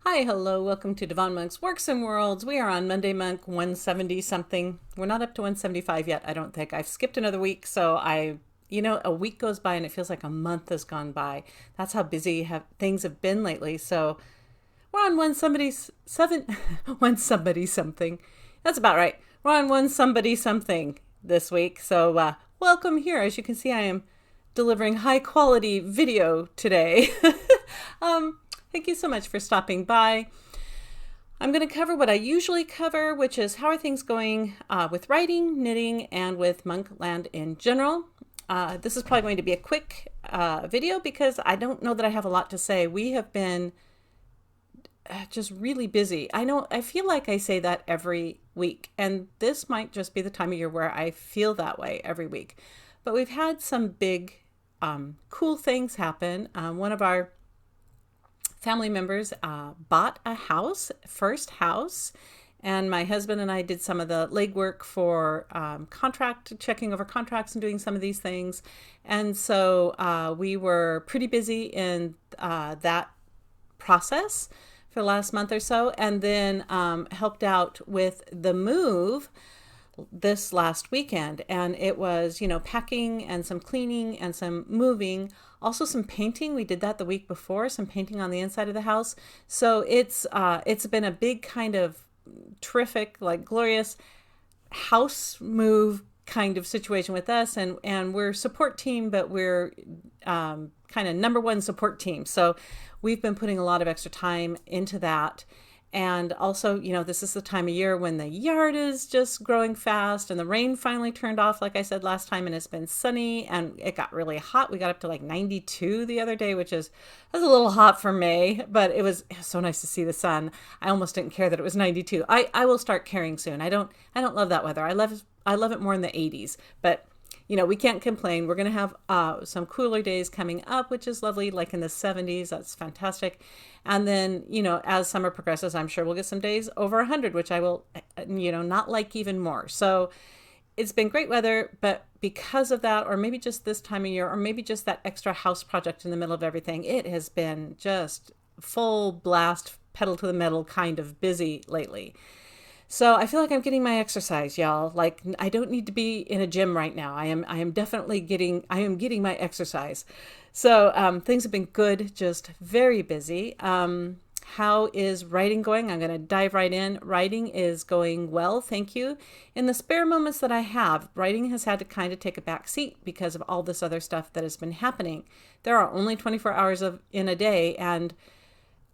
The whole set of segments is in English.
Hi, hello, welcome to Devon Monk's Works and Worlds. We are on Monday Monk 170 something. We're not up to 175 yet, I don't think. I've skipped another week, so a week goes by and it feels like a month has gone by. That's how busy things have been lately. So we're on one somebody seven, one somebody something. That's about right. We're on one somebody something this week. So welcome here. As you can see, I am delivering high quality video today. um, Thank you so much for stopping by. I'm going to cover what I usually cover, which is how are things going with writing, knitting, and with Monkland in general. This is probably going to be a quick video because I don't know that I have a lot to say. We have been just really busy. I feel like I say that every week, and this might just be the time of year where I feel that way every week. But we've had some big, cool things happen. One of our family members bought a house, first house, and my husband and I did some of the legwork for checking over contracts and doing some of these things. And so we were pretty busy in that process for the last month or so, and then helped out with the move this last weekend. And it was, packing and some cleaning and some moving, also some painting. We did that the week before, some painting on the inside of the house. So it's been a big kind of terrific, like glorious house move kind of situation with us, and we're support team, but we're kind of number one support team. So we've been putting a lot of extra time into that. And also, this is the time of year when the yard is just growing fast and the rain finally turned off, like I said last time, and it's been sunny and it got really hot. We got up to like 92 the other day, that's a little hot for May, but it was so nice to see the sun. I almost didn't care that it was 92. I will start caring soon. I don't love that weather. I love it more in the 80s, but we can't complain. We're going to have some cooler days coming up, which is lovely, like in the 70s. That's fantastic. And then, as summer progresses, I'm sure we'll get some days over 100, which I will, not like even more. So it's been great weather, but because of that, or maybe just this time of year, or maybe just that extra house project in the middle of everything, it has been just full blast, pedal to the metal kind of busy lately. So I feel like I'm getting my exercise, y'all. Like I don't need to be in a gym right now. I am definitely getting my exercise. So things have been good, just very busy. How is writing going? I'm going to dive right in. Writing is going well, thank you. In the spare moments that I have, writing has had to kind of take a back seat because of all this other stuff that has been happening. There are only 24 hours in a day, and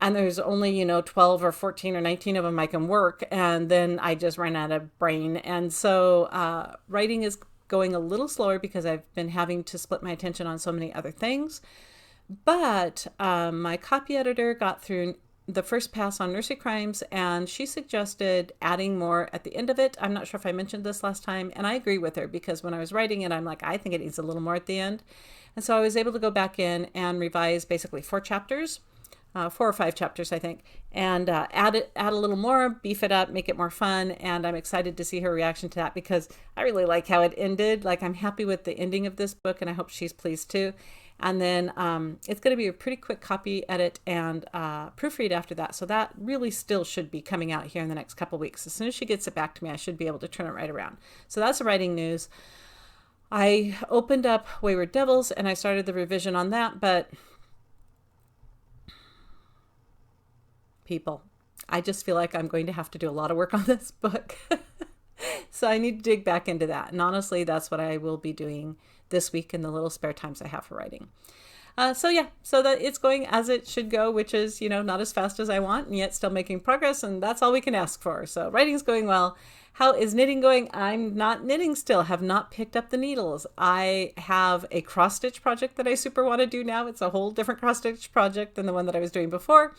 there's only 12 or 14 or 19 of them I can work, and then I just run out of brain. And so writing is going a little slower because I've been having to split my attention on so many other things. But my copy editor got through the first pass on nursery crimes, and she suggested adding more at the end of it. I'm not sure if I mentioned this last time, and I agree with her because when I was writing it, I'm like, I think it needs a little more at the end. And so I was able to go back in and revise basically 4 or 5 chapters, I think, and add a little more, beef it up, make it more fun. And I'm excited to see her reaction to that because I really like how it ended. Like I'm happy with the ending of this book, and I hope she's pleased too. And then it's going to be a pretty quick copy edit and proofread after that. So that really still should be coming out here in the next couple weeks. As soon as she gets it back to me, I should be able to turn it right around. So that's the writing news. I opened up Wayward Devils and I started the revision on that, but people, I just feel like I'm going to have to do a lot of work on this book. So I need to dig back into that. And honestly, that's what I will be doing this week in the little spare times I have for writing. So that it's going as it should go, which is, not as fast as I want and yet still making progress. And that's all we can ask for. So writing's going well. How is knitting going? I'm not knitting still, have not picked up the needles. I have a cross stitch project that I super want to do now. It's a whole different cross stitch project than the one that I was doing before.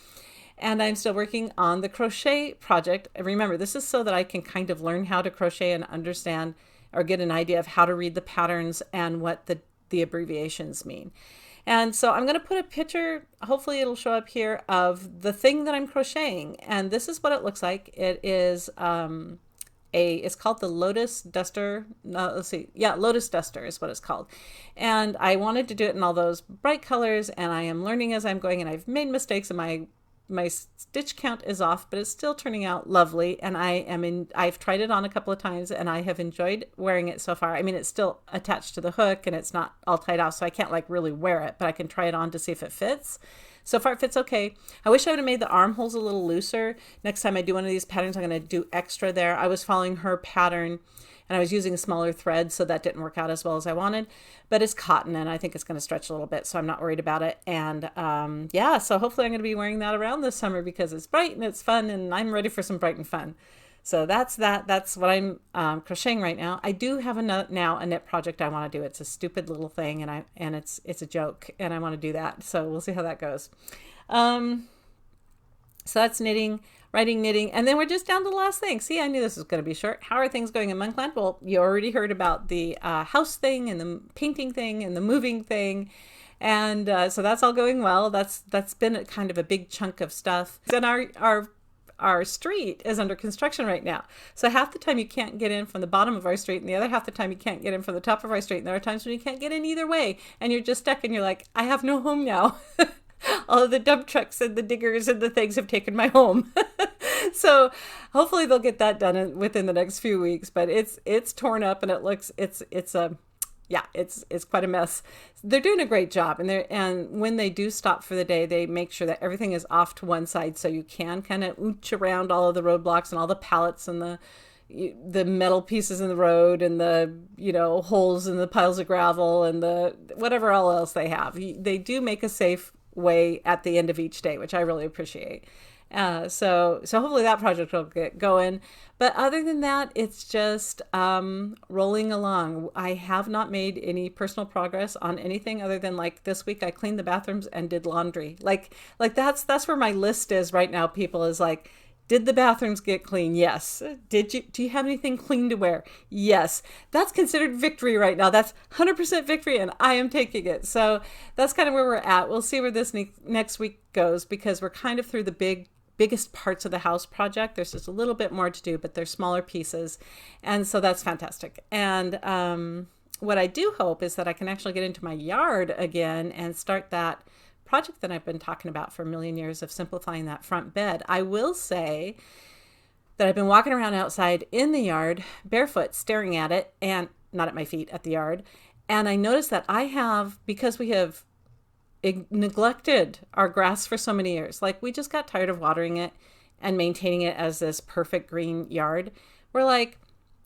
And I'm still working on the crochet project. Remember, this is so that I can kind of learn how to crochet and understand or get an idea of how to read the patterns and what the abbreviations mean. And so I'm going to put a picture, hopefully it'll show up here, of the thing that I'm crocheting. And this is what it looks like. It is it's called the Lotus Duster. No, let's see. Yeah, Lotus Duster is what it's called. And I wanted to do it in all those bright colors, and I am learning as I'm going, and I've made mistakes in my my stitch count is off, but it's still turning out lovely. And I've tried it on a couple of times and I have enjoyed wearing it so far. I mean, it's still attached to the hook and it's not all tied off, so I can't like really wear it, but I can try it on to see if it fits. So far it fits okay. I wish I would have made the armholes a little looser. Next time I do one of these patterns, I'm going to do extra there. I was following her pattern and I was using a smaller thread, so that didn't work out as well as I wanted, but it's cotton and I think it's going to stretch a little bit, so I'm not worried about it. And yeah, so hopefully I'm going to be wearing that around this summer because it's bright and it's fun and I'm ready for some bright and fun. So that's that. That's what I'm crocheting right now. I do have now a knit project I want to do. It's a stupid little thing and it's a joke and I want to do that. So we'll see how that goes. So that's knitting, writing, knitting, and then we're just down to the last thing. See, I knew this was going to be short. How are things going in Monkland? Well, you already heard about the house thing and the painting thing and the moving thing. And so that's all going well. That's been kind of a big chunk of stuff. And our street is under construction right now. So half the time you can't get in from the bottom of our street and the other half the time you can't get in from the top of our street. And there are times when you can't get in either way and you're just stuck and you're like, I have no home now. All of the dump trucks and the diggers and the things have taken my home. So hopefully they'll get that done within the next few weeks, but it's torn up and it looks, it's quite a mess. They're doing a great job, and when they do stop for the day, they make sure that everything is off to one side so you can kind of ooch around all of the roadblocks and all the pallets and the metal pieces in the road and the holes in the piles of gravel and the whatever all else they have. They do make a safe way at the end of each day, which I really appreciate. So hopefully that project will get going. But other than that, it's just rolling along. I have not made any personal progress on anything other than like this week I cleaned the bathrooms and did laundry. Like that's where my list is right now, people, is like, did the bathrooms get clean? Yes. Do you have anything clean to wear? Yes. That's considered victory right now. That's 100% victory and I am taking it. So that's kind of where we're at. We'll see where this next week goes because we're kind of through the biggest parts of the house project. There's just a little bit more to do, but they're smaller pieces. And so that's fantastic. And what I do hope is that I can actually get into my yard again and start that project that I've been talking about for a million years of simplifying that front bed. I will say that I've been walking around outside in the yard barefoot staring at it, and not at my feet, at the yard. And I noticed that because we have neglected our grass for so many years, like we just got tired of watering it and maintaining it as this perfect green yard. We're like,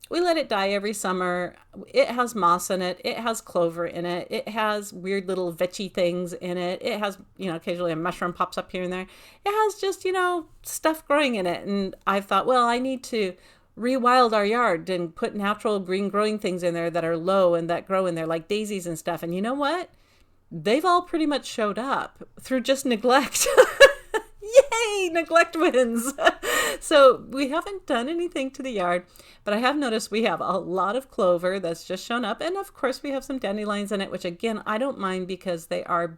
we let it die every summer. It has moss in it. It has clover in it. It has weird little vetchy things in it. It has, occasionally a mushroom pops up here and there. It has just, stuff growing in it. And I thought, well, I need to rewild our yard and put natural green growing things in there that are low and that grow in there, like daisies and stuff. And you know what? They've all pretty much showed up through just neglect. Yay, neglect wins. So we haven't done anything to the yard, but I have noticed we have a lot of clover that's just shown up. And of course we have some dandelions in it, which again, I don't mind because they are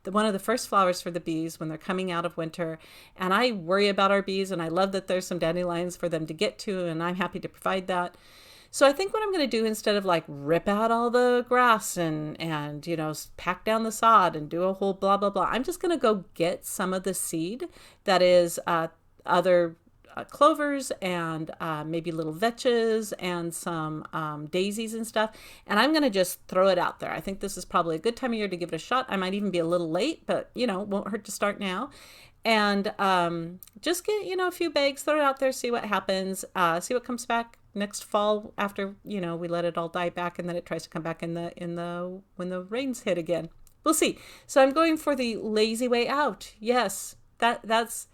one of the first flowers for the bees when they're coming out of winter. And I worry about our bees and I love that there's some dandelions for them to get to, and I'm happy to provide that. So I think what I'm going to do, instead of like rip out all the grass and pack down the sod and do a whole blah, blah, blah, I'm just going to go get some of the seed that is other clovers and maybe little vetches and some daisies and stuff. And I'm going to just throw it out there. I think this is probably a good time of year to give it a shot. I might even be a little late, but won't hurt to start now. And just get, a few bags, throw it out there, see what happens, see what comes back next fall after, we let it all die back and then it tries to come back when the rains hit again. We'll see. So I'm going for the lazy way out. Yes, that's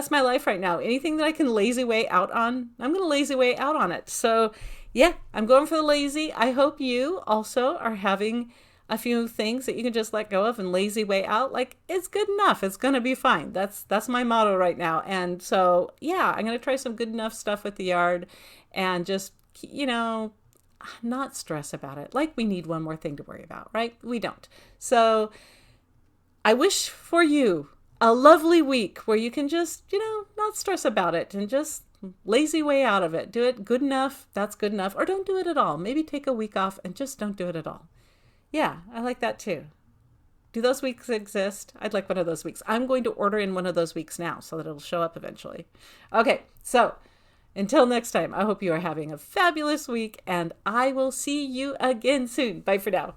my life right now. Anything that I can lazy way out on, I'm going to lazy way out on it. So yeah, I'm going for the lazy. I hope you also are having a few things that you can just let go of and lazy way out. Like, it's good enough. It's going to be fine. That's my motto right now. And so, yeah, I'm going to try some good enough stuff with the yard and just, not stress about it. Like we need one more thing to worry about, right? We don't. So I wish for you a lovely week where you can just, not stress about it and just lazy way out of it. Do it good enough. That's good enough. Or don't do it at all. Maybe take a week off and just don't do it at all. Yeah, I like that too. Do those weeks exist? I'd like one of those weeks. I'm going to order in one of those weeks now so that it'll show up eventually. Okay, so until next time, I hope you are having a fabulous week, and I will see you again soon. Bye for now.